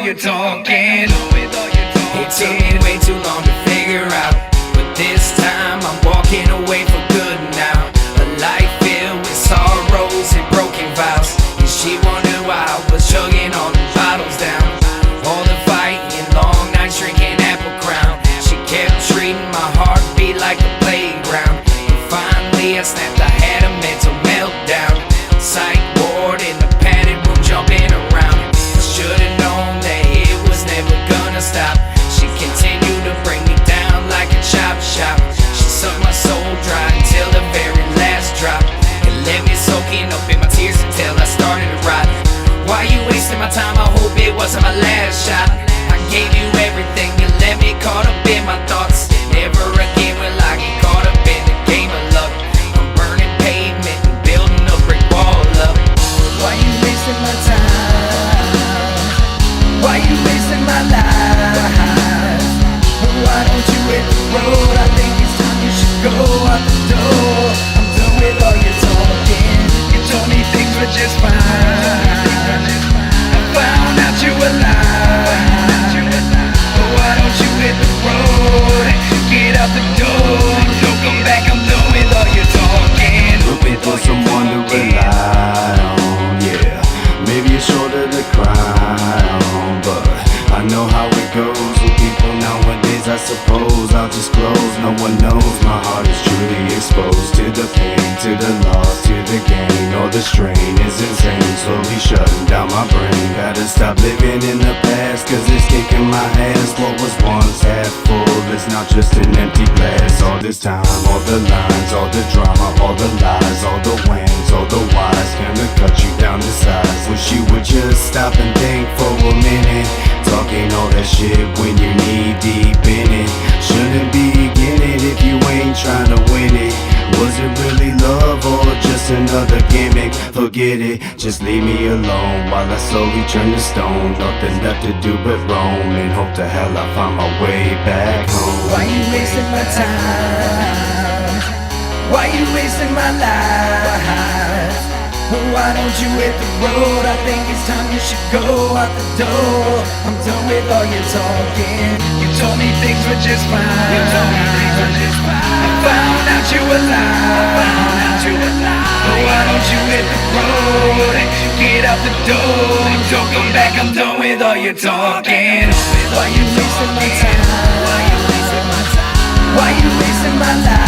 your talking. It took me way too long to figure out, but this time I'm walking away for good now. A life filled with sorrows and broken vows, and she wondered why I was chugging all the bottles down. All the fighting, long nights drinking Apple Crown. She kept treating my heartbeat like a playground, and finally I snapped. I had a mental meltdown. Psych ward in the padded room, jumping around. I should've known that it was never gonna stop. She continued to bring me down like a chop shop. She sucked my soul dry until the very last drop, and left me soaking up in my tears until I started to rot. Why you wasting my time? I hope it wasn't my last shot. I gave you everything, you left me caught up in my thoughts. Never again will I get caught up in the game of luck. I'm burning pavement and building a brick wall up. Why you wasting my time? Why you wasting my life? Why don't you hit the road? I think it's time you should go out the door. I'm done with all your talking. You told me things were just fine. I found out you were lying. But why don't you hit the road? Get out the door. Don't come back, I'm done with all your talking. Looking for someone to rely on, yeah. Maybe a shoulder to cry on, but I know how it goes with people nowadays. I suppose I'll just close. No one knows my heart is truly exposed to the pain, to the loss, to the gain. All the strain is insane, slowly shutting down my brain. Gotta stop living in the past, cause it's kicking my ass. What was once half full is now just an empty glass. All this time, all the lines, all the drama, all the lies, all the wins, all the whys, gonna cut you down to size. Wish you would just stop and think for a minute. Talking all that shit when you knee deep in it. Shouldn't begin it if you ain't trying to win it. Was it really love or just another gimmick? Forget it, just leave me alone while I slowly turn to stone. Nothing left to do but roam, and hope to hell I find my way back home. Why you wasting my time? Why you wasting my life? Why don't you hit the road? I think it's time you should go out the door. I'm done with all your talking. You told me things were just fine. I found out you were lying. Why don't you hit the road? Get out the door. Don't come back, I'm done with all your talking. Why you wasting my time? Why you wasting my life?